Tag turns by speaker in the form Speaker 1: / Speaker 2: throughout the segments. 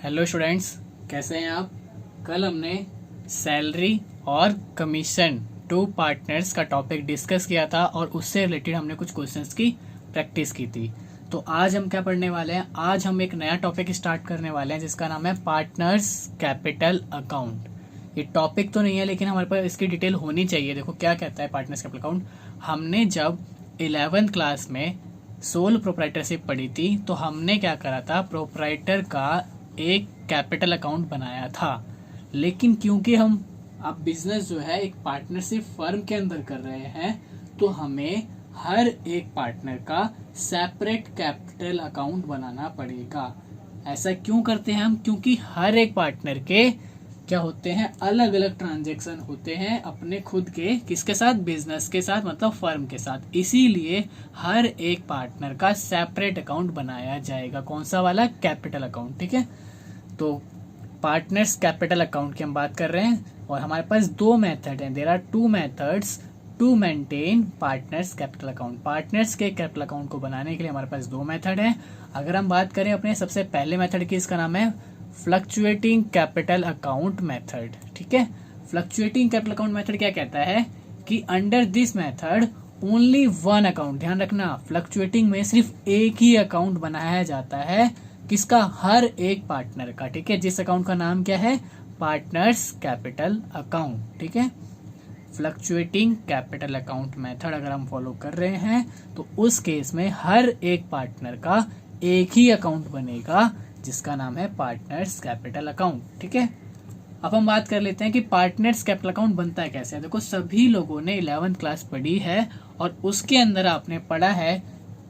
Speaker 1: Hello students, कैसे हैं आप। कल हमने सैलरी और कमीशन टू पार्टनर्स का टॉपिक डिस्कस किया था और उससे रिलेटेड हमने कुछ क्वेश्चंस की प्रैक्टिस की थी। तो आज हम क्या पढ़ने वाले हैं, आज हम एक नया टॉपिक स्टार्ट करने वाले हैं जिसका नाम है पार्टनर्स कैपिटल अकाउंट। ये टॉपिक तो नहीं है लेकिन हमारे पास इसकी डिटेल होनी चाहिए। देखो क्या कहता है पार्टनर्स कैपिटल अकाउंट। हमने जब 11th क्लास में सोल प्रोप्राइटरशिप पढ़ी थी तो हमने क्या करा था, प्रोप्राइटर का एक कैपिटल अकाउंट बनाया था। लेकिन क्योंकि हम अब बिजनेस जो है एक पार्टनरशिप फर्म के अंदर कर रहे हैं तो हमें हर एक पार्टनर का सेपरेट कैपिटल अकाउंट बनाना पड़ेगा। ऐसा क्यों करते हैं हम, क्योंकि हर एक पार्टनर के क्या होते हैं, अलग अलग ट्रांजैक्शन होते हैं अपने खुद के किसके साथ, बिजनेस के साथ, मतलब फर्म के साथ। इसीलिए हर एक पार्टनर का सेपरेट अकाउंट बनाया जाएगा। कौन सा वाला, कैपिटल अकाउंट। ठीक है, तो पार्टनर्स कैपिटल अकाउंट की हम बात कर रहे हैं और हमारे पास दो मेथड हैं। There are two methods to maintain partners capital account. Partners के कैपिटल अकाउंट को बनाने के लिए हमारे पास दो मेथड हैं। अगर हम बात करें अपने सबसे पहले मेथड की, इसका नाम है फ्लक्चुएटिंग कैपिटल अकाउंट मेथड। ठीक है, फ्लक्चुएटिंग कैपिटल अकाउंट मेथड क्या कहता है कि under this method only one account, ध्यान रखना फ्लक्चुएटिंग में सिर्फ एक ही अकाउंट बनाया जाता है, किसका, हर एक पार्टनर का। ठीक है, जिस अकाउंट का नाम क्या है, पार्टनर्स कैपिटल अकाउंट। ठीक है, फ्लक्चुएटिंग कैपिटल अकाउंट मेथड अगर हम फॉलो कर रहे हैं तो उस केस में हर एक पार्टनर का एक ही अकाउंट बनेगा जिसका नाम है पार्टनर्स कैपिटल अकाउंट। ठीक है, अब हम बात कर लेते हैं कि पार्टनर्स कैपिटल अकाउंट बनता है कैसे। देखो सभी लोगों ने 11th क्लास पढ़ी है और उसके अंदर आपने पढ़ा है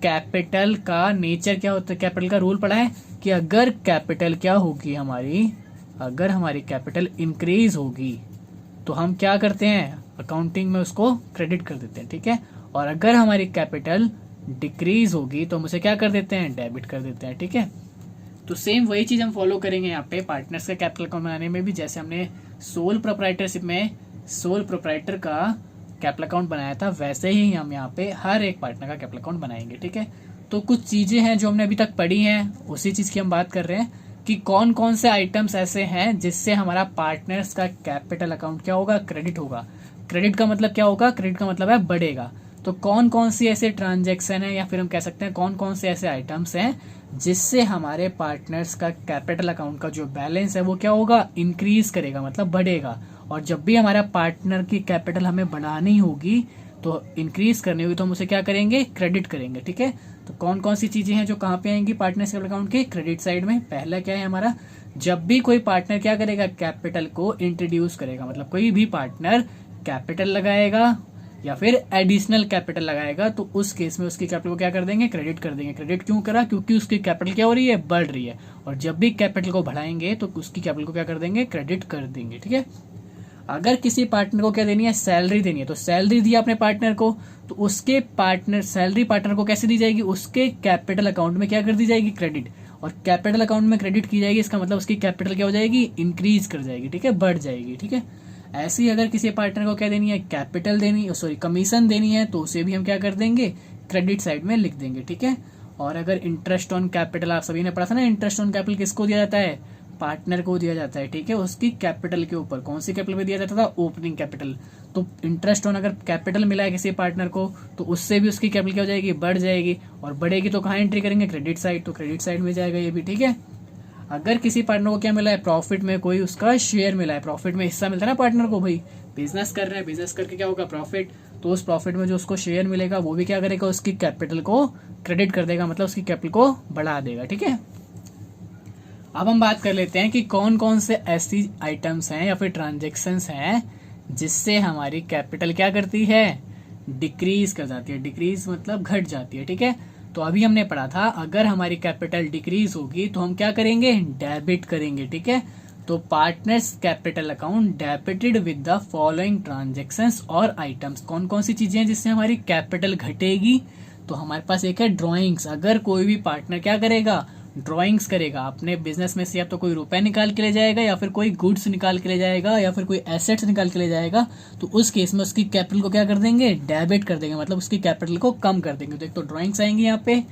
Speaker 1: कैपिटल का नेचर क्या होता है, कैपिटल का रूल पढ़ा है कि अगर कैपिटल क्या होगी हमारी, अगर हमारी कैपिटल इंक्रीज होगी तो हम क्या करते हैं, अकाउंटिंग में उसको क्रेडिट कर देते हैं। ठीक है, और अगर हमारी कैपिटल डिक्रीज होगी तो हम उसे क्या कर देते हैं, डेबिट कर देते हैं। ठीक है, तो सेम वही चीज हम फॉलो करेंगे यहाँ पे पार्टनर्स का कैपिटल अकाउंट बनाने में भी। जैसे हमने सोल प्रोप्राइटरशिप में सोल प्रोप्राइटर का कैपिटल अकाउंट बनाया था, वैसे ही हम यहाँ पे हर एक पार्टनर का कैपिटल अकाउंट बनाएंगे। ठीक है, तो कुछ चीजें हैं जो हमने अभी तक पढ़ी हैं, उसी चीज की हम बात कर रहे हैं कि कौन कौन से आइटम्स ऐसे हैं जिससे हमारा पार्टनर्स का कैपिटल अकाउंट क्या होगा, क्रेडिट होगा। क्रेडिट का मतलब क्या होगा, क्रेडिट का मतलब है बढ़ेगा। तो कौन कौन सी ऐसे ट्रांजैक्शन है या फिर हम कह सकते हैं कौन कौन से ऐसे आइटम्स हैं जिससे हमारे पार्टनर्स का कैपिटल अकाउंट का जो बैलेंस है वो क्या होगा, इंक्रीज करेगा, मतलब बढ़ेगा। और जब भी हमारा पार्टनर की कैपिटल हमें बढ़ानी होगी तो इंक्रीज करनी होगी तो हम उसे क्या करेंगे, क्रेडिट करेंगे। ठीक है, तो कौन कौन सी चीजें हैं जो कहाँ पे आएंगी पार्टनर्स कैपिटल अकाउंट के क्रेडिट साइड में। पहला क्या है हमारा, जब भी कोई पार्टनर क्या करेगा, कैपिटल को इंट्रोड्यूस करेगा, मतलब कोई भी पार्टनर कैपिटल लगाएगा या फिर एडिशनल कैपिटल लगाएगा तो उस केस में उसकी कैपिटल को क्या कर देंगे, क्रेडिट कर देंगे। क्रेडिट क्यों करा, क्योंकि उसकी कैपिटल क्या हो रही है, बढ़ रही है। और जब भी कैपिटल को बढ़ाएंगे तो उसकी कैपिटल को क्या कर देंगे, क्रेडिट कर देंगे। ठीक है, अगर किसी पार्टनर को क्या देनी है, सैलरी देनी है, तो सैलरी दी अपने पार्टनर को तो उसके पार्टनर सैलरी पार्टनर को कैसे दी जाएगी, उसके कैपिटल अकाउंट में क्या कर दी जाएगी, क्रेडिट। और कैपिटल अकाउंट में क्रेडिट की जाएगी, इसका मतलब उसकी कैपिटल क्या हो जाएगी, इंक्रीज कर जाएगी। ठीक है, बढ़ जाएगी। ठीक है, ऐसे ही अगर किसी पार्टनर को क्या देनी है, कैपिटल देनी, सॉरी कमीशन देनी है तो उसे भी हम क्या कर देंगे, क्रेडिट साइड में लिख देंगे। ठीक है, और अगर इंटरेस्ट ऑन कैपिटल, आप सभी ने पढ़ा था ना, इंटरेस्ट ऑन कैपिटल किसको दिया जाता है, पार्टनर को दिया जाता है। ठीक है, उसकी कैपिटल के ऊपर, कौन सी कैपिटल पे दिया जाता था, ओपनिंग कैपिटल। तो इंटरेस्ट ऑन अगर कैपिटल मिला है किसी पार्टनर को तो उससे भी उसकी कैपिटल क्या हो जाएगी, बढ़ जाएगी। और बढ़ेगी तो कहाँ एंट्री करेंगे, क्रेडिट साइड, तो क्रेडिट साइड में जाएगा ये भी। ठीक है, अगर किसी पार्टनर को क्या मिला है, प्रॉफिट में कोई उसका शेयर मिला है, प्रॉफिट में हिस्सा मिलता है ना पार्टनर को, भाई बिजनेस कर रहे हैं, बिजनेस करके क्या होगा, प्रॉफिट, तो उस प्रॉफिट में जो उसको शेयर मिलेगा वो भी क्या करेगा, उसकी कैपिटल को क्रेडिट कर देगा, मतलब उसकी कैपिटल को बढ़ा देगा। ठीक है, अब हम बात कर लेते हैं कि कौन कौन से ऐसी आइटम्स हैं या फिर ट्रांजेक्शन्स हैं जिससे हमारी कैपिटल क्या करती है, डिक्रीज कर जाती है। डिक्रीज मतलब घट जाती है। ठीक है, तो अभी हमने पढ़ा था अगर हमारी कैपिटल डिक्रीज होगी तो हम क्या करेंगे, डेबिट करेंगे। ठीक है, तो partners capital account debited with the following transactions और आइटम्स। कौन कौन सी चीजें हैं जिससे हमारी कैपिटल घटेगी, तो हमारे पास एक है ड्रॉइंग्स। अगर कोई भी पार्टनर क्या करेगा, ड्रॉइंग्स करेगा अपने बिजनेस में से, या तो कोई रुपए निकाल के ले जाएगा या फिर कोई गुड्स निकाल के ले जाएगा या फिर कोई एसेट्स निकाल के ले जाएगा, तो उस केस में उसकी कैपिटल को क्या कर देंगे, डेबिट कर देंगे, मतलब उसकी कैपिटल को कम कर देंगे। तो एक तो ड्रॉइंग्स आएंगी यहाँ पे,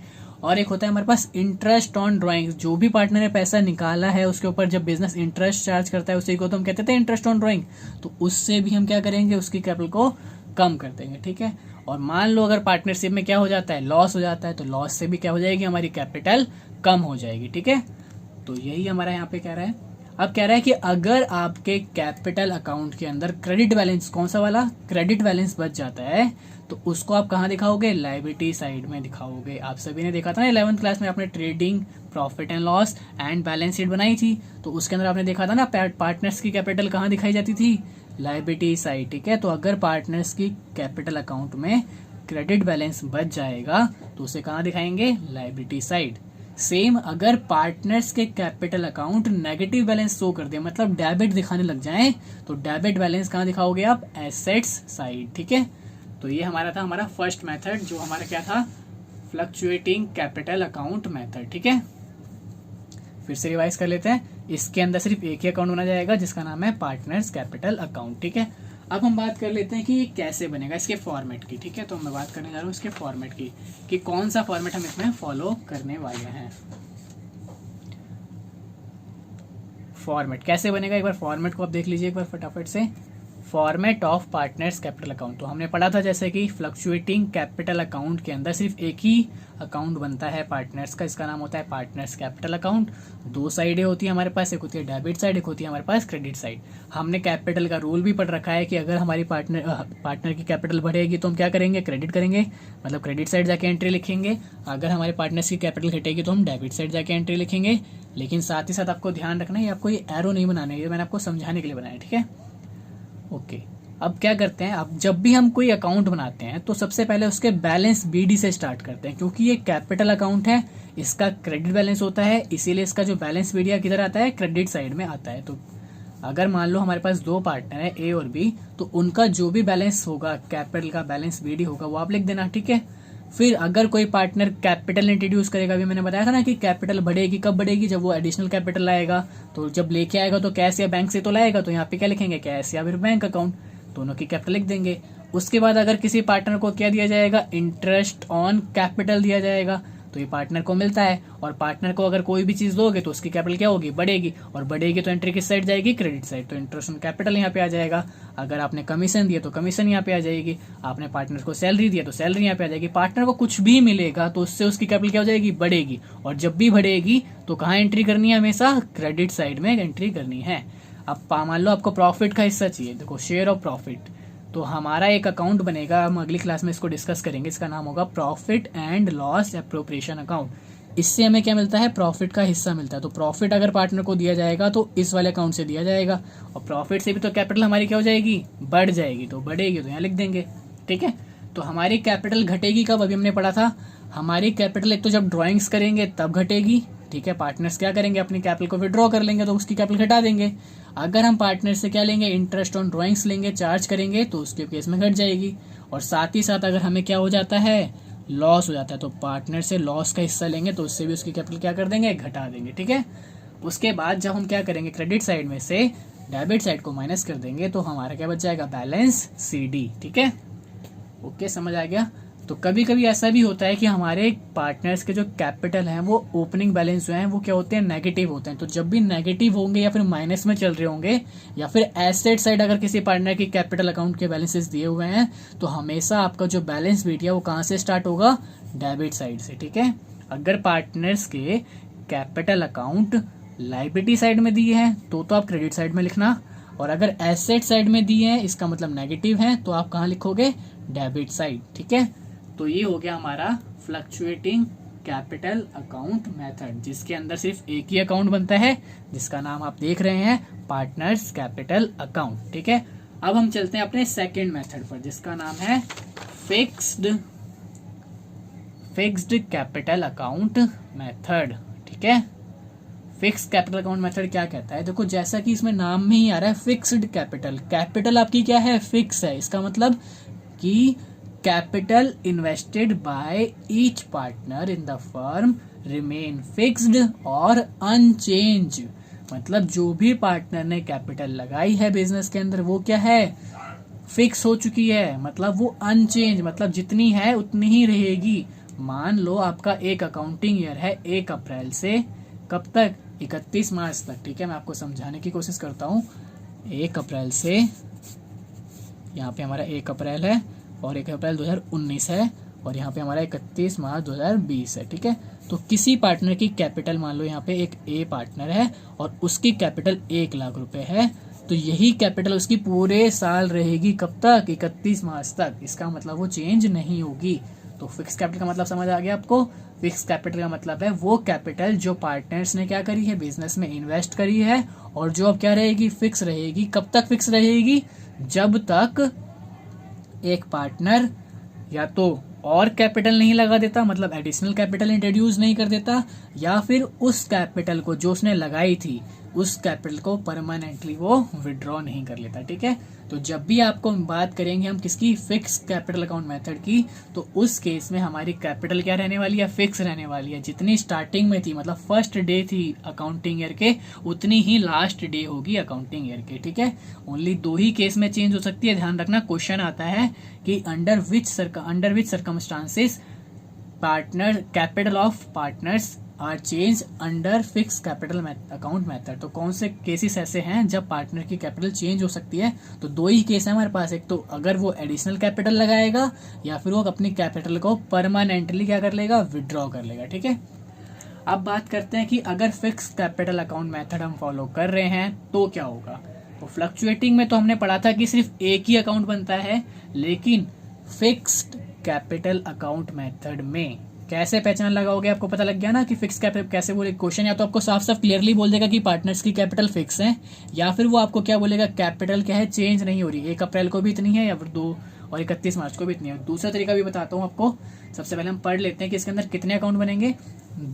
Speaker 1: और एक होता है हमारे पास इंटरेस्ट ऑन ड्राइंग। जो भी पार्टनर ने पैसा निकाला है उसके ऊपर जब बिजनेस इंटरेस्ट चार्ज करता है उसी को तो हम कहते थे इंटरेस्ट ऑन ड्राइंग। तो उससे भी हम क्या करेंगे, उसकी कैपिटल को कम कर देंगे, ठीक है। और मान लो अगर पार्टनरशिप में क्या हो जाता है, लॉस हो जाता है, तो लॉस से भी क्या हो जाएगी, हमारी कैपिटल कम हो जाएगी, ठीक है। तो यही हमारा यहाँ पे कह रहा है। अब कह रहा है कि अगर आपके कैपिटल अकाउंट के अंदर क्रेडिट बैलेंस, कौन सा वाला, क्रेडिट बैलेंस बच जाता है, तो उसको आप कहाँ दिखाओगे, लायबिलिटी साइड में दिखाओगे। आप सभी ने देखा था ना 11th क्लास में आपने trading, profit and loss and balance sheet बनाई थी, तो उसके अंदर आपने देखा था ना पार्टनर्स की कैपिटल कहाँ दिखाई जाती थी, लायबिलिटी साइड, ठीक है। तो अगर पार्टनर्स की कैपिटल अकाउंट में क्रेडिट बैलेंस बच जाएगा तो उसे कहाँ दिखाएंगे, लायबिलिटी साइड। सेम अगर पार्टनर्स के capital account negative balance show कर दे, मतलब डेबिट दिखाने लग जाएं, तो डेबिट बैलेंस कहाँ दिखाओगे आप, एसेट्स साइड, ठीक है। तो ये हमारा था हमारा फर्स्ट मेथड, जो हमारा क्या था, फ्लक्चुएटिंग कैपिटल अकाउंट मेथड, ठीक है। फिर से रिवाइज कर लेते हैं। इसके अंदर सिर्फ एक ही अकाउंट बना जाएगा जिसका नाम है पार्टनर्स कैपिटल अकाउंट, ठीक है। अब हम बात कर लेते हैं कि ये कैसे बनेगा, इसके फॉर्मेट की, ठीक है। तो मैं बात करने जा रहा हूँ इसके फॉर्मेट की, कि कौन सा फॉर्मेट हम इसमें फॉलो करने वाले हैं। फॉर्मेट कैसे बनेगा, एक बार फॉर्मेट को आप देख लीजिए एक बार फटाफट से। Format of partners capital account, तो हमने पढ़ा था जैसे कि फ्लक्चुएटिंग कैपिटल अकाउंट के अंदर सिर्फ एक ही अकाउंट बनता है पार्टनर्स का, इसका नाम होता है पार्टनर्स कैपिटल अकाउंट। दो साइडें होती है हमारे पास, एक होती है डेबिट साइड, एक होती है हमारे पास क्रेडिट साइड। हमने कैपिटल का रूल भी पढ़ रखा है कि अगर हमारी पार्टनर की कैपिटल बढ़ेगी तो हम क्या करेंगे, क्रेडिट करेंगे, मतलब क्रेडिट साइड जाके एंट्री लिखेंगे। अगर हमारे पार्टनर्स की कैपिटल घटेगी तो हम डेबिट साइड जाके एंट्री लिखेंगे। लेकिन साथ ही साथ आपको ध्यान रखना है, आपको ये एरो नहीं बनाना है, ये मैंने आपको समझाने के लिए बनाया, ठीक है। ओके, अब क्या करते हैं, अब जब भी हम कोई अकाउंट बनाते हैं तो सबसे पहले उसके बैलेंस बीडी से स्टार्ट करते हैं, क्योंकि ये कैपिटल अकाउंट है, इसका क्रेडिट बैलेंस होता है, इसीलिए इसका जो बैलेंस बीडी किधर आता है, क्रेडिट साइड में आता है। तो अगर मान लो हमारे पास दो पार्टनर है ए और बी, तो उनका जो भी बैलेंस होगा, कैपिटल का बैलेंस बीडी होगा, वो आप लिख देना, ठीक है। फिर अगर कोई पार्टनर कैपिटल इंट्रोड्यूस करेगा, अभी मैंने बताया था ना कि कैपिटल बढ़ेगी, कब बढ़ेगी, जब वो एडिशनल कैपिटल लाएगा, तो जब लेके आएगा तो कैश या बैंक से तो लाएगा, तो यहाँ पे क्या लिखेंगे, कैश या फिर बैंक अकाउंट, दोनों की कैपिटल लिख देंगे। उसके बाद अगर किसी पार्टनर को क्या दिया जाएगा, इंटरेस्ट ऑन कैपिटल दिया जाएगा, तो ये पार्टनर को मिलता है। और पार्टनर को अगर कोई भी चीज दोगे तो उसकी कैपिटल क्या होगी, बढ़ेगी, और बढ़ेगी तो एंट्री किस साइड जाएगी, क्रेडिट साइड, तो इंटरेस्ट ऑन कैपिटल यहाँ पे आ जाएगा। अगर आपने कमीशन दिया तो कमीशन यहाँ पे आ जाएगी, आपने पार्टनर को सैलरी दिया तो सैलरी यहाँ पे आ जाएगी। पार्टनर को कुछ भी मिलेगा तो उससे उसकी कैपिटल क्या हो जाएगी, बढ़ेगी, और जब भी बढ़ेगी तो कहाँ एंट्री करनी है, हमेशा क्रेडिट साइड में एंट्री करनी है। अब मान लो आपको प्रॉफिट का हिस्सा चाहिए, देखो शेयर ऑफ प्रॉफिट, तो हमारा एक अकाउंट बनेगा, हम अगली क्लास में इसको डिस्कस करेंगे, इसका नाम होगा profit and loss appropriation account. इससे हमें क्या मिलता है, प्रॉफिट का हिस्सा मिलता है। तो प्रॉफिट अगर पार्टनर को दिया जाएगा तो इस वाले अकाउंट से दिया जाएगा, और प्रॉफिट से भी तो कैपिटल हमारी क्या हो जाएगी, बढ़ जाएगी, तो बढ़ेगी तो यहाँ लिख देंगे, ठीक है। तो हमारी कैपिटल घटेगी कब, अभी हमने पढ़ा था, हमारी कैपिटल एक तो जब ड्रॉइंग्स करेंगे तब घटेगी, ठीक है। पार्टनर्स क्या करेंगे, अपनी कैपिटल को विड्रॉ कर लेंगे तो उसकी कैपिटल घटा देंगे। अगर हम पार्टनर से क्या लेंगे, इंटरेस्ट ऑन ड्रॉइंग्स लेंगे, चार्ज करेंगे, तो उसके केस में घट जाएगी। और साथ ही साथ अगर हमें क्या हो जाता है, लॉस हो जाता है, तो पार्टनर से लॉस का हिस्सा लेंगे तो उससे भी उसकी कैपिटल क्या कर देंगे, घटा देंगे, ठीक है। उसके बाद जब हम क्या करेंगे, क्रेडिट साइड में से डेबिट साइड को माइनस कर देंगे तो हमारा क्या बच जाएगा, बैलेंस CD, ठीक है। ओके, समझ आ गया। तो कभी कभी ऐसा भी होता है कि हमारे पार्टनर्स के जो कैपिटल हैं वो ओपनिंग बैलेंस जो हैं वो क्या होते हैं, नेगेटिव होते हैं। तो जब भी नेगेटिव होंगे या फिर माइनस में चल रहे होंगे, या फिर एसेट साइड अगर किसी पार्टनर की कैपिटल अकाउंट के बैलेंसेस दिए हुए हैं, तो हमेशा आपका जो बैलेंस बीट है वो कहाँ से स्टार्ट होगा, डेबिट साइड से, ठीक है। अगर पार्टनर्स के कैपिटल अकाउंट लायबिलिटी साइड में दिए हैं तो आप क्रेडिट साइड में लिखना, और अगर एसेट साइड में दिए हैं, इसका मतलब नेगेटिव है, तो आप कहाँ लिखोगे, डेबिट साइड, ठीक है। तो ये हो गया हमारा फ्लक्चुएटिंग कैपिटल अकाउंट मेथड, जिसके अंदर सिर्फ एक ही अकाउंट बनता है, जिसका नाम आप देख रहे हैं, पार्टनर्स कैपिटल अकाउंट, ठीक है। अब हम चलते हैं अपने सेकंड मेथड पर, जिसका नाम है फिक्स्ड कैपिटल अकाउंट मेथड, ठीक है। फिक्स कैपिटल अकाउंट मेथड क्या कहता है, देखो जैसा कि इसमें नाम में ही आ रहा है, फिक्स्ड कैपिटल, कैपिटल आपकी क्या है, फिक्स है। इसका मतलब कि capital invested by each partner in the firm remain fixed और अनचेंज, मतलब जो भी पार्टनर ने कैपिटल लगाई है बिजनेस के अंदर वो क्या है, फिक्स हो चुकी है, मतलब वो अनचेंज, मतलब जितनी है उतनी ही रहेगी, मान लो आपका एक अकाउंटिंग ईयर है 1 अप्रैल से कब तक, 31 मार्च तक। ठीक है, मैं आपको समझाने की कोशिश करता हूँ। 1 अप्रैल से, यहाँ पे हमारा 1 अप्रैल है और 1 अप्रैल 2019 है और यहाँ पे हमारा 31 मार्च 2020 है। ठीक है, तो किसी पार्टनर की कैपिटल, मान लो यहाँ पे एक ए पार्टनर है और उसकी कैपिटल 1 लाख रुपए है, तो यही कैपिटल उसकी पूरे साल रहेगी कब तक, 31 मार्च तक। इसका मतलब वो चेंज नहीं होगी। तो फिक्स कैपिटल का मतलब समझ आ गया आपको। फिक्स कैपिटल का मतलब है वो कैपिटल जो पार्टनर्स ने क्या करी है, बिजनेस में इन्वेस्ट करी है, और जो अब क्या रहेगी, फिक्स रहेगी। कब तक फिक्स रहेगी, जब तक एक पार्टनर या तो और कैपिटल नहीं लगा देता, मतलब एडिशनल कैपिटल इंट्रोड्यूस नहीं कर देता, या फिर उस कैपिटल को जो उसने लगाई थी उस कैपिटल को परमानेंटली वो विड्रॉ नहीं कर लेता। ठीक है, तो जब भी आपको बात करेंगे हम किसकी, फिक्स कैपिटल अकाउंट मेथड की, तो उस केस में हमारी कैपिटल क्या रहने वाली है, फिक्स रहने वाली है। जितनी स्टार्टिंग में थी, मतलब फर्स्ट डे थी अकाउंटिंग ईयर के, उतनी ही लास्ट डे होगी अकाउंटिंग ईयर के। ठीक है, ओनली 2 ही केस में चेंज हो सकती है। ध्यान रखना, क्वेश्चन आता है कि under which circumstances partner capital of partners are change under fix capital account method. तो कौन से केसेस ऐसे हैं जब पार्टनर की कैपिटल चेंज हो सकती है, तो 2 ही केस है हमारे पास। एक तो अगर वो एडिशनल कैपिटल लगाएगा, या फिर वो अपनी कैपिटल को परमानेंटली क्या कर लेगा, विड्रॉ कर लेगा। ठीक है, अब बात करते हैं कि अगर फिक्स कैपिटल अकाउंट मेथड हम फॉलो कर रहे हैं तो क्या होगा। तो फ्लक्चुएटिंग में तो हमने पढ़ा था कि सिर्फ एक ही अकाउंट बनता है, लेकिन फिक्स्ड कैपिटल अकाउंट मेथड में कैसे पहचान लगाओगे, आपको पता लग गया ना कि फिक्स कैपिटल कैसे बोले। क्वेश्चन या तो आपको साफ साफ क्लियरली बोल देगा कि पार्टनर्स की कैपिटल फिक्स है, या फिर वो आपको क्या बोलेगा, कैपिटल क्या है, चेंज नहीं हो रही, 1 अप्रैल को भी इतनी है या फिर 2 और 31 मार्च को भी इतनी है। दूसरा तरीका भी बताता हूँ आपको। सबसे पहले हम पढ़ लेते हैं कि इसके अंदर कितने अकाउंट बनेंगे,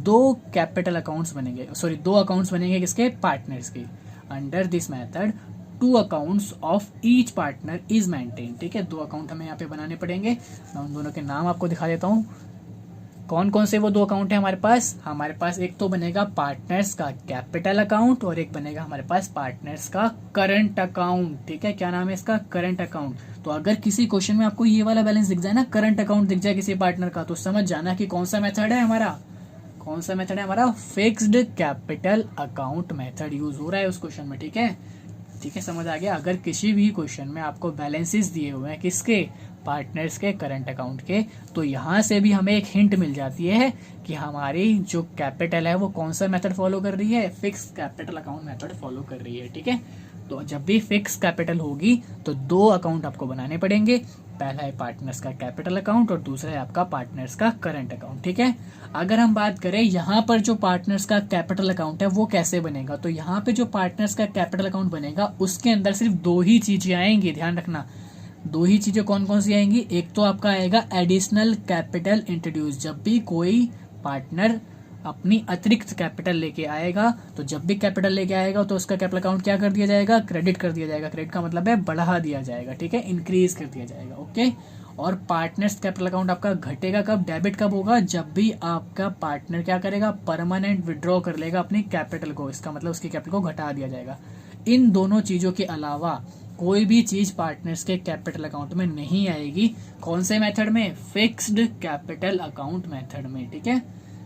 Speaker 1: 2 कैपिटल अकाउंट्स बनेंगे, सॉरी 2 अकाउंट्स बनेंगे किसके, पार्टनर्स के। Under this method 2 accounts of each partner is maintain. ठीक है, 2 अकाउंट हमें यहाँ पे बनाने पड़ेंगे। मैं उन दोनों के नाम आपको दिखा देता हूँ। कौन कौन से वो 2 अकाउंट है हमारे पास एक तो बनेगा पार्टनर्स का कैपिटल अकाउंट और एक बनेगा हमारे पास पार्टनर्स का करंट अकाउंट। ठीक है, क्या नाम है इसका, करंट अकाउंट। तो अगर किसी क्वेश्चन में आपको ये वाला बैलेंस दिख जाए ना, करंट अकाउंट दिख जाए किसी पार्टनर का, तो समझ जाना कि कौन सा मेथड है हमारा, fixed capital account method use हो रहा है उस क्वेश्चन में। ठीक है, समझ आ गया। अगर किसी भी क्वेश्चन में आपको बैलेंसेस दिए हुए हैं किसके, पार्टनर्स के करंट अकाउंट के, तो यहाँ से भी हमें एक हिंट मिल जाती है कि हमारी जो कैपिटल है वो कौन सा मेथड फॉलो कर रही है, fix capital account method follow कर रही है। ठीक है, तो जब भी फिक्स कैपिटल होगी तो 2 अकाउंट आपको बनाने पड़ेंगे। पहला है पार्टनर्स का कैपिटल अकाउंट और दूसरा है आपका पार्टनर्स का करंट अकाउंट। ठीक है, अगर हम बात करें यहाँ पर जो पार्टनर्स का कैपिटल अकाउंट है वो कैसे बनेगा, तो यहाँ पे जो पार्टनर्स का कैपिटल अकाउंट बनेगा उसके अंदर सिर्फ 2 ही चीजें आएंगी। ध्यान रखना, 2 ही चीजें कौन कौन सी आएंगी। एक तो आपका आएगा एडिशनल कैपिटल इंट्रोड्यूस। जब भी कोई पार्टनर अपनी अतिरिक्त कैपिटल लेके आएगा, तो जब भी कैपिटल लेके आएगा तो उसका कैपिटल अकाउंट क्या कर दिया जाएगा, क्रेडिट कर दिया जाएगा। क्रेडिट का मतलब है बढ़ा दिया जाएगा। ठीक है, इंक्रीज कर दिया जाएगा। ओके, और पार्टनर्स कैपिटल अकाउंट आपका घटेगा कब, डेबिट कब होगा, जब भी आपका पार्टनर क्या करेगा, परमानेंट विड्रॉ कर लेगा अपनी कैपिटल को। इसका मतलब उसकी कैपिटल को घटा दिया जाएगा। इन दोनों चीजों के अलावा कोई भी चीज पार्टनर्स के कैपिटल अकाउंट में नहीं आएगी। कौन से मेथड में, फिक्स्ड कैपिटल अकाउंट मेथड में। ठीक है,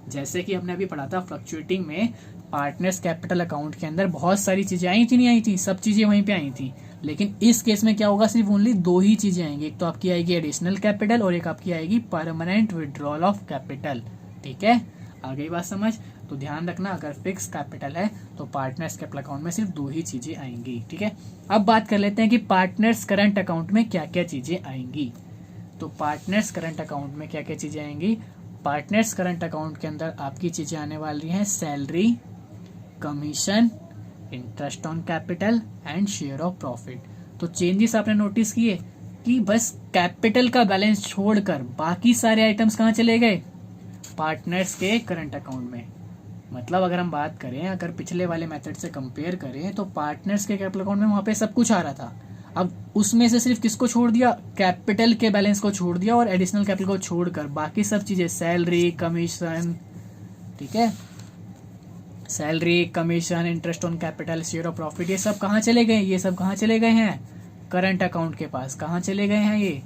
Speaker 1: जैसे कि हमने अभी पढ़ा था फ्लक्चुएटिंग में, पार्टनर्स कैपिटल अकाउंट के अंदर बहुत सारी चीजें आई थी, नहीं आई थी, सब चीजें वहीं पे आई थी। लेकिन इस केस में क्या होगा, सिर्फ ओनली 2 ही चीजें आएंगी। एक तो आपकी आएगी एडिशनल कैपिटल और एक आपकी आएगी परमानेंट विड्रॉल ऑफ कैपिटल। ठीक है, आ गई बात समझ। तो ध्यान रखना, अगर फिक्स कैपिटल है तो पार्टनर्स कैपिटल अकाउंट में सिर्फ 2 ही चीजें आएंगी। ठीक है, अब बात कर लेते हैं कि पार्टनर्स करंट अकाउंट में क्या क्या चीजें आएंगी। तो पार्टनर्स करंट अकाउंट में क्या क्या चीजें आएंगी, पार्टनर्स करंट अकाउंट के अंदर आपकी चीजें आने वाली हैं salary, commission, interest on capital and share of profit. तो चेंजेस आपने नोटिस किए कि बस कैपिटल का बैलेंस छोड़कर बाकी सारे आइटम्स कहाँ चले गए, पार्टनर्स के करंट अकाउंट में। मतलब अगर हम बात करें, अगर पिछले वाले मेथड से कंपेयर करें तो पार्टनर्स के कैपिटल अकाउंट में वहां पे सब कुछ आ रहा था। अब उसमें से सिर्फ किसको छोड़ दिया, कैपिटल के बैलेंस को छोड़ दिया और एडिशनल कैपिटल को छोड़कर बाकी सब चीजें सैलरी, कमीशन, ठीक है, salary, commission, interest on capital, share of profit, ये सब कहाँ चले गए, ये सब कहाँ चले गए हैं, करंट अकाउंट के पास। कहाँ चले गए हैं ये,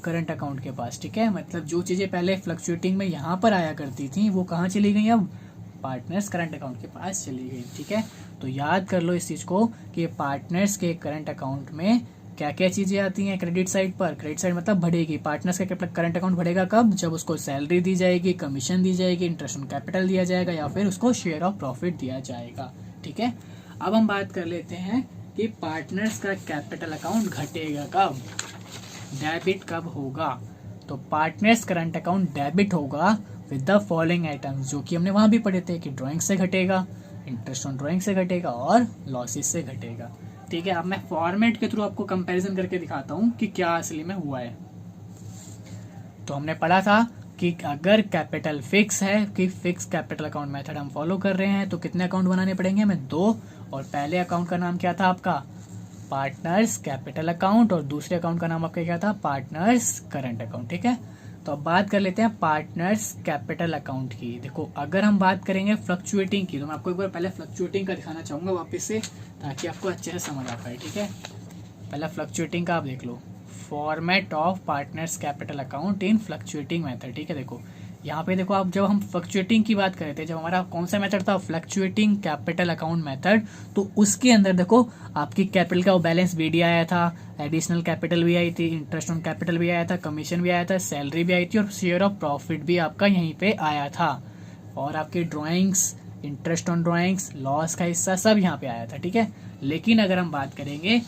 Speaker 1: करंट अकाउंट के पास, ठीक है। मतलब जो चीज़ें पहले फ्लक्चुएटिंग में यहाँ पर आया करती थी वो कहाँ चली गई, अब पार्टनर्स करंट अकाउंट के पास चली गई, ठीक है। तो याद कर लो इस चीज़ को कि पार्टनर्स के करंट अकाउंट में क्या क्या चीज़ें आती हैं क्रेडिट साइड पर। क्रेडिट साइड मतलब बढ़ेगी, पार्टनर्स का करंट अकाउंट बढ़ेगा कब, जब उसको सैलरी दी जाएगी, कमीशन दी जाएगी, इंटरेस्ट ऑन कैपिटल दिया जाएगा या फिर उसको शेयर ऑफ प्रॉफिट दिया जाएगा, ठीक है। अब हम बात कर लेते हैं कि पार्टनर्स का कैपिटल अकाउंट घटेगा कब, डेबिट कब होगा। तो पार्टनर्स करंट अकाउंट डेबिट होगा विद द फॉलोइंग आइटम्स, जो कि हमने वहां भी पढ़े थे कि ड्राइंग से घटेगा, इंटरेस्ट ऑन ड्राइंग से घटेगा और लॉसेस से घटेगा, ठीक है। अब मैं फॉर्मेट के थ्रू आपको कंपैरिजन करके दिखाता हूं कि क्या असली में हुआ है। तो हमने पढ़ा था कि अगर कैपिटल फिक्स है, कि फिक्स कैपिटल अकाउंट मेथड हम फॉलो कर रहे हैं, तो कितने अकाउंट बनाने पड़ेंगे हमें, 2। और पहले अकाउंट का नाम क्या था आपका, पार्टनर्स कैपिटल अकाउंट, और दूसरे अकाउंट का नाम आपका क्या था, पार्टनर्स करंट अकाउंट, ठीक है। तो अब बात कर लेते हैं पार्टनर्स कैपिटल अकाउंट की। देखो अगर हम बात करेंगे फ्लक्चुएटिंग की, तो मैं आपको एक बार पहले फ्लक्चुएटिंग का दिखाना चाहूंगा वापस से, ताकि आपको अच्छे से समझ आ पाए, ठीक है। पहला फ्लक्चुएटिंग का आप देख लो, format of partners capital account in fluctuating method, ठीक है। देखो यहाँ पे देखो, आप जब हम फ्लक्चुएटिंग की बात कर रहे थे, जब हमारा कौन सा मेथड था, फ्लक्चुएटिंग कैपिटल अकाउंट मेथड, तो उसके अंदर देखो आपकी कैपिटल का वो बैलेंस बीडी आया था, एडिशनल कैपिटल भी आई थी, इंटरेस्ट ऑन कैपिटल भी आया था, कमीशन भी आया था, सैलरी भी आई थी और शेयर ऑफ प्रॉफिट भी आपका यहीं पे आया था, और आपकी drawings, interest on drawings, loss का हिस्सा सब यहाँ पे आया था, ठीक है। लेकिन अगर हम बात करेंगे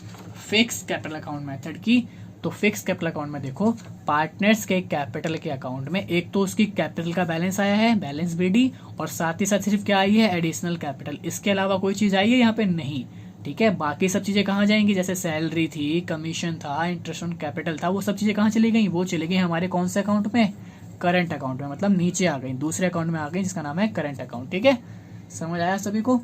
Speaker 1: फिक्स कैपिटल अकाउंट मेथड की, तो फिक्स कैपिटल अकाउंट में देखो पार्टनर्स के कैपिटल के अकाउंट में एक तो उसकी कैपिटल का बैलेंस आया है, बैलेंस बीडी, और साथ ही साथ सिर्फ क्या आई है, एडिशनल कैपिटल, इसके अलावा कोई चीज आई है यहाँ पे नहीं, ठीक है। बाकी सब चीजें कहाँ जाएंगी, जैसे सैलरी थी, कमीशन था, इंटरेस्ट ऑन कैपिटल था, वो सब चीजें कहाँ चली गई, वो चली गई हमारे कौन से अकाउंट में, करंट अकाउंट में, मतलब नीचे आ गई, दूसरे अकाउंट में आ गई जिसका नाम है करंट अकाउंट, ठीक है। समझ आया सभी को।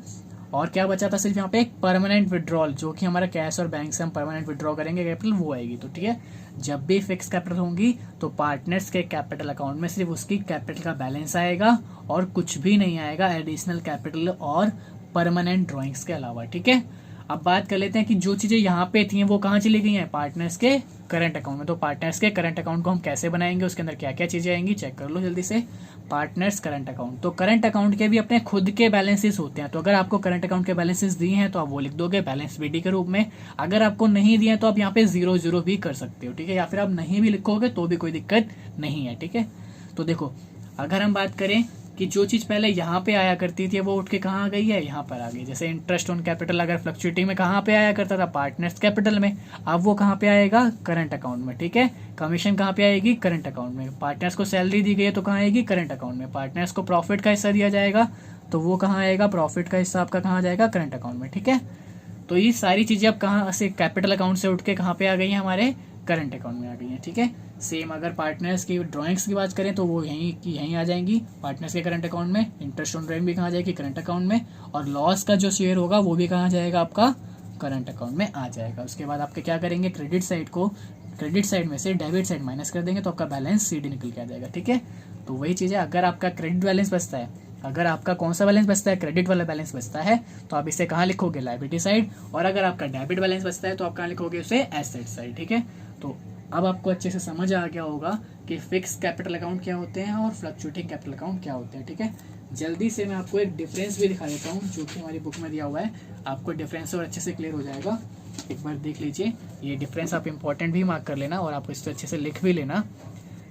Speaker 1: और क्या बचा था, सिर्फ यहाँ पे एक परमानेंट विड्रॉल, जो कि हमारा कैश और बैंक से हम परमानेंट विड्रॉ करेंगे कैपिटल, वो आएगी, तो ठीक है। जब भी फिक्स कैपिटल होंगी तो पार्टनर्स के कैपिटल अकाउंट में सिर्फ उसकी कैपिटल का बैलेंस आएगा और कुछ भी नहीं आएगा एडिशनल कैपिटल और परमानेंट ड्रॉइंग्स के अलावा, ठीक है। अब बात कर लेते हैं कि जो चीजें यहाँ पे थी वो कहाँ चली गई हैं, पार्टनर्स के करंट अकाउंट में। तो पार्टनर्स के करंट अकाउंट को हम कैसे बनाएंगे, उसके अंदर क्या क्या चीजें आएंगी, चेक कर लो जल्दी से। पार्टनर्स करंट अकाउंट, तो करंट अकाउंट के भी अपने खुद के बैलेंसेस होते हैं, तो अगर आपको करंट अकाउंट के बैलेंसेस दिए हैं तो आप वो लिख दोगे बैलेंस बीडी के रूप में। अगर आपको नहीं दिए तो आप यहाँ पे 0 भी कर सकते हो, ठीक है, या फिर आप नहीं भी लिखोगे तो भी कोई दिक्कत नहीं है, ठीक है। तो देखो अगर हम बात करें कि जो चीज पहले यहाँ पे आया करती थी वो उठ के कहाँ आ गई है, यहाँ पर आ गई। जैसे इंटरेस्ट ऑन कैपिटल अगर फ्लक्चुएटिंग में कहाँ पे आया करता था, पार्टनर्स कैपिटल में, अब वो कहाँ पे आएगा, करंट अकाउंट में, ठीक है। कमीशन कहाँ पे आएगी, करंट अकाउंट में। पार्टनर्स को सैलरी दी गई है तो कहाँ आएगी, करंट अकाउंट में। पार्टनर्स को प्रॉफिट का हिस्सा दिया जाएगा तो वो कहाँ आएगा, प्रॉफिट का हिस्सा आपका कहाँ जाएगा, करंट अकाउंट में, ठीक है। तो ये सारी चीजें अब कहाँ से, कैपिटल अकाउंट से उठ के कहाँ पे आ गई है, हमारे करंट अकाउंट में आ गई है, ठीक है। सेम अगर पार्टनर्स की ड्राइंग्स की बात करें तो वो यहीं आ जाएंगी पार्टनर्स के करंट अकाउंट में। इंटरेस्ट ऑन ड्राइंग भी कहाँ जाएगी, करंट अकाउंट में, और लॉस का जो शेयर होगा वो भी कहाँ जाएगा, आपका करंट अकाउंट में आ जाएगा। उसके बाद आपके क्या करेंगे, क्रेडिट साइड को, क्रेडिट साइड में से डेबिट साइड माइनस कर देंगे तो आपका बैलेंस सीडी निकल के आ जाएगा, ठीक है। तो वही चीज़ है, अगर आपका क्रेडिट बैलेंस बचता है, अगर आपका कौन सा बैलेंस बचता है, क्रेडिट वाला बैलेंस बचता है, तो आप इसे कहाँ लिखोगे, लायबिलिटी साइड, और अगर आपका डेबिट बैलेंस बचता है तो आप कहाँ लिखोगे उसे, एसेट साइड, ठीक है। तो अब आपको अच्छे से समझ आ गया होगा कि फिक्स कैपिटल अकाउंट क्या होते हैं और फ्लक्चुएटिंग कैपिटल अकाउंट क्या होते हैं, ठीक है। जल्दी से मैं आपको एक डिफरेंस भी दिखा देता हूँ जो कि हमारी बुक में दिया हुआ है, आपको डिफरेंस और अच्छे से क्लियर हो जाएगा। एक बार देख लीजिए, ये डिफरेंस आप इंपॉर्टेंट भी मार्क कर लेना और आप इसको अच्छे से लिख भी लेना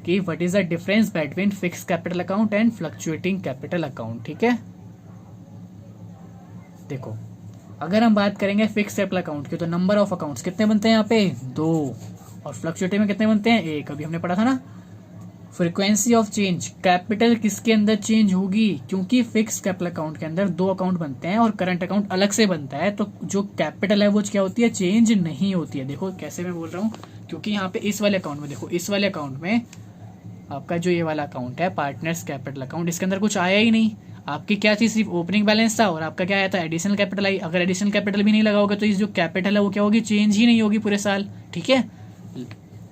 Speaker 1: कि what is the difference between fix capital account and fluctuating capital account, ठीक है। देखो अगर हम बात करेंगे फिक्स कैपिटल अकाउंट की, तो नंबर ऑफ अकाउंट्स कितने बनते हैं यहाँ पे, 2, और फ्लक्चुएटिंग में कितने बनते हैं, 1। अभी हमने पढ़ा था ना। फ्रीक्वेंसी ऑफ चेंज, कैपिटल किसके अंदर चेंज होगी, क्योंकि फिक्स कैपिटल अकाउंट के अंदर 2 अकाउंट बनते हैं और करंट अकाउंट अलग से बनता है, तो जो कैपिटल है वो क्या होती है, चेंज नहीं होती है। देखो कैसे मैं बोल रहा हूँ, क्योंकि यहाँ पे इस वाले अकाउंट में देखो, इस वाले अकाउंट में आपका जो ये वाला अकाउंट है पार्टनर्स कैपिटल अकाउंट, इसके अंदर कुछ आया ही नहीं। आपकी क्या थी, सिर्फ ओपनिंग बैलेंस था और आपका क्या आया था, एडिशनल कैपिटल आई। अगर एडिशनल कैपिटल भी नहीं लगाओगे तो इस जो कैपिटल है वो क्या होगी, चेंज ही नहीं होगी पूरे साल, ठीक है।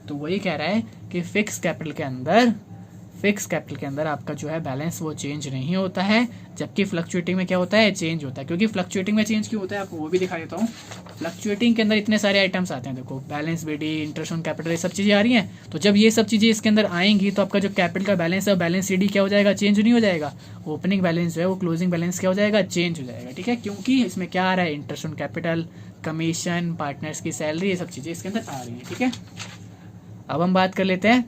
Speaker 1: तो वही कह रहा है कि फिक्स कैपिटल के अंदर फिक्स कैपिटल के अंदर आपका जो है बैलेंस वो चेंज नहीं होता है, जबकि फ्लक्चुएटिंग में क्या होता है, चेंज होता है। क्योंकि फ्लक्चुएटिंग में चेंज क्यों होता है आपको वो भी दिखा देता हूँ। फ्लक्चुएटिंग के अंदर इतने सारे आइटम्स आते हैं, देखो balance BD, interest on capital, ये सब चीज़ें आ रही हैं। तो जब ये सब चीज़ें इसके अंदर आएंगी तो आपका जो कैपिटल का बैलेंस है बैलेंस सीडी क्या हो जाएगा, चेंज नहीं हो जाएगा। ओपनिंग बैलेंस जो है वो क्लोजिंग बैलेंस क्या हो जाएगा, चेंज हो जाएगा। ठीक है, क्योंकि इसमें क्या आ रहा है, interest on capital, commission, partners की सैलरी, ये सब चीज़ें इसके अंदर आ रही हैं। ठीक है, अब हम बात कर लेते हैं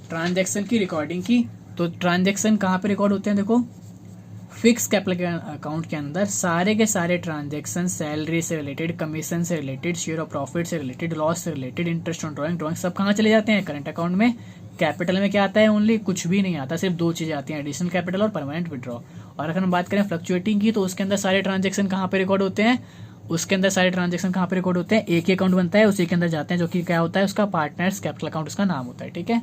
Speaker 1: ट्रांजैक्शन की रिकॉर्डिंग की। तो ट्रांजैक्शन कहाँ पे रिकॉर्ड होते हैं, देखो फिक्स कैपिटल अकाउंट के अंदर सारे के सारे ट्रांजैक्शन सैलरी से रिलेटेड, कमीशन से रिलेटेड, शेयर ऑफ प्रॉफिट से रिलेटेड, लॉस से रिलेटेड, इंटरेस्ट ऑन ड्राइंग सब कहाँ चले जाते हैं, करंट अकाउंट में। कैपिटल में क्या आता है, ओनली कुछ भी नहीं आता, सिर्फ दो चीजें आती हैं, एडिशनल कैपिटल और परमानेंट विड्रॉ। और अगर हम बात करें फ्लक्चुएटिंग की तो उसके अंदर सारे ट्रांजेक्शन कहाँ पे रिकॉर्ड होते हैं, उसके अंदर सारे ट्रांजेक्शन कहाँ पे रिकॉर्ड होते हैं, एक ही अकाउंट बनता है उसी के अंदर जाते हैं, जो कि क्या होता है, उसका पार्टनर्स कैपिटल अकाउंट उसका नाम होता है। ठीक है,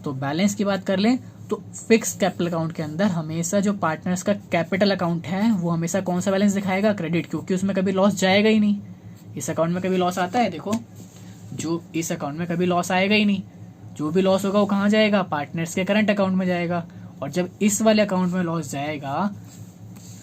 Speaker 1: तो बैलेंस की बात कर लें तो फिक्स कैपिटल अकाउंट के अंदर हमेशा जो पार्टनर्स का कैपिटल अकाउंट है वो हमेशा कौन सा बैलेंस दिखाएगा, क्रेडिट, क्योंकि उसमें कभी लॉस जाएगा ही नहीं। इस अकाउंट में कभी लॉस आता है, देखो जो इस अकाउंट में कभी लॉस आएगा ही नहीं, जो भी लॉस होगा वो कहाँ जाएगा, पार्टनर्स के करंट अकाउंट में जाएगा। और जब इस वाले अकाउंट में लॉस जाएगा,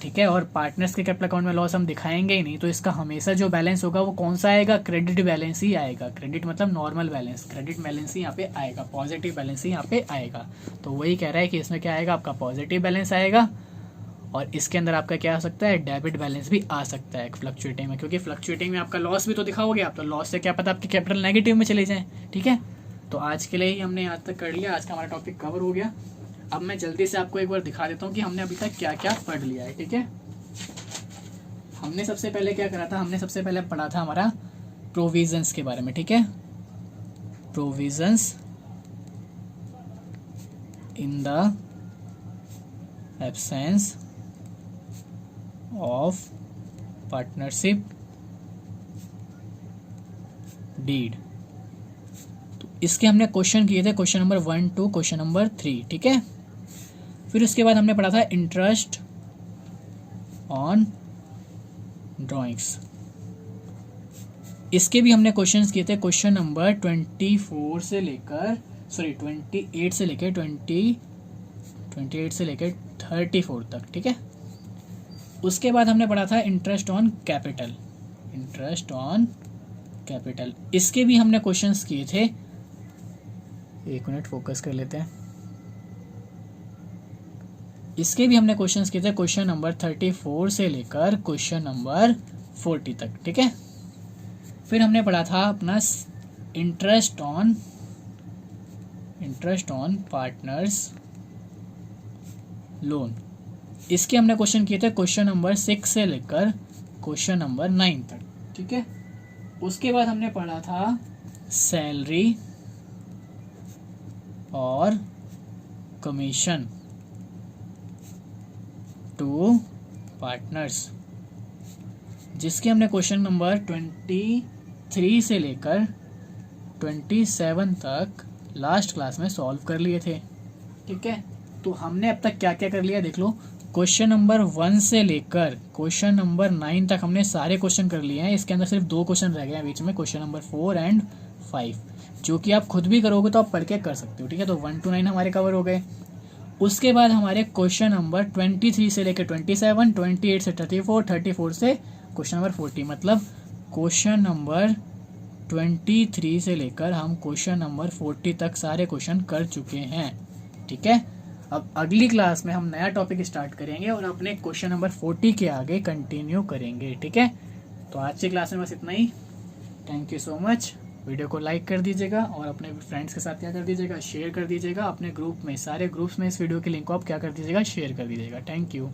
Speaker 1: ठीक है, और पार्टनर्स के कैपिटल अकाउंट में लॉस हम दिखाएंगे ही नहीं, तो इसका हमेशा जो बैलेंस होगा वो कौन सा आएगा, क्रेडिट बैलेंस ही आएगा। क्रेडिट मतलब नॉर्मल बैलेंस, क्रेडिट बैलेंस ही यहाँ पे आएगा, पॉजिटिव बैलेंस ही यहाँ पे आएगा। तो वही कह रहा है कि इसमें क्या आएगा, आपका पॉजिटिव बैलेंस आएगा। और इसके अंदर आपका क्या आ सकता है, डेबिट बैलेंस भी आ सकता है फ्लक्चुएटिंग में, क्योंकि फ्लक्चुएटिंग में आपका लॉस भी तो दिखाओगे आप, तो लॉस से क्या पता आपकी कैपिटल नेगेटिव में चले जाए। ठीक है, तो आज के लिए ही हमने यहाँ तक कर लिया, आज का हमारा टॉपिक कवर हो गया। अब मैं जल्दी से आपको एक बार दिखा देता हूँ कि हमने अभी तक क्या क्या पढ़ लिया है। ठीक है, हमने सबसे पहले क्या करा था, हमने सबसे पहले पढ़ा था हमारा प्रोविजंस के बारे में। ठीक है, provisions in the absence of partnership deed. तो इसके हमने क्वेश्चन किए थे, question number 1 to question number 3। ठीक है, फिर उसके बाद हमने पढ़ा था इंटरेस्ट ऑन ड्राइंग्स। इसके भी हमने क्वेश्चंस किए थे, क्वेश्चन नंबर 28 से लेकर 34 तक। ठीक है, उसके बाद हमने पढ़ा था interest on capital, interest on capital. इसके भी हमने क्वेश्चंस किए थे, एक मिनट फोकस कर लेते हैं। इसके भी हमने क्वेश्चंस किए थे, क्वेश्चन नंबर 34 से लेकर क्वेश्चन नंबर 40 तक। ठीक है, फिर हमने पढ़ा था अपना इंटरेस्ट ऑन पार्टनर्स लोन। इसके हमने क्वेश्चन किए थे क्वेश्चन नंबर 6 से लेकर क्वेश्चन नंबर 9 तक। ठीक है, उसके बाद हमने पढ़ा था सैलरी और कमीशन टू पार्टनर्स, जिसके हमने क्वेश्चन नंबर 23 से लेकर 27 तक लास्ट क्लास में सॉल्व कर लिए थे। ठीक है, तो हमने अब तक क्या क्या कर लिया देख लो। क्वेश्चन नंबर 1 से लेकर क्वेश्चन नंबर 9 तक हमने सारे क्वेश्चन कर लिए हैं। इसके अंदर सिर्फ 2 क्वेश्चन रह गए हैं बीच में, क्वेश्चन नंबर 4 और 5, जो कि आप खुद भी करोगे तो आप पढ़ के कर सकते हो। ठीक है, तो 1 to 9 हमारे कवर हो गए। उसके बाद हमारे क्वेश्चन नंबर 23 से लेकर 27, 28 से 34, 34 से क्वेश्चन नंबर 40, मतलब क्वेश्चन नंबर 23 से लेकर हम क्वेश्चन नंबर 40 तक सारे क्वेश्चन कर चुके हैं। ठीक है, अब अगली क्लास में हम नया टॉपिक स्टार्ट करेंगे और अपने क्वेश्चन नंबर 40 के आगे कंटिन्यू करेंगे। ठीक है, तो आज की क्लास में बस इतना ही। Thank you so much. Video को लाइक कर दीजिएगा और अपने फ्रेंड्स के साथ क्या कर दीजिएगा, शेयर कर दीजिएगा। अपने ग्रुप में, सारे ग्रुप्स में इस वीडियो के लिंक को आप क्या कर दीजिएगा, शेयर कर दीजिएगा। Thank you.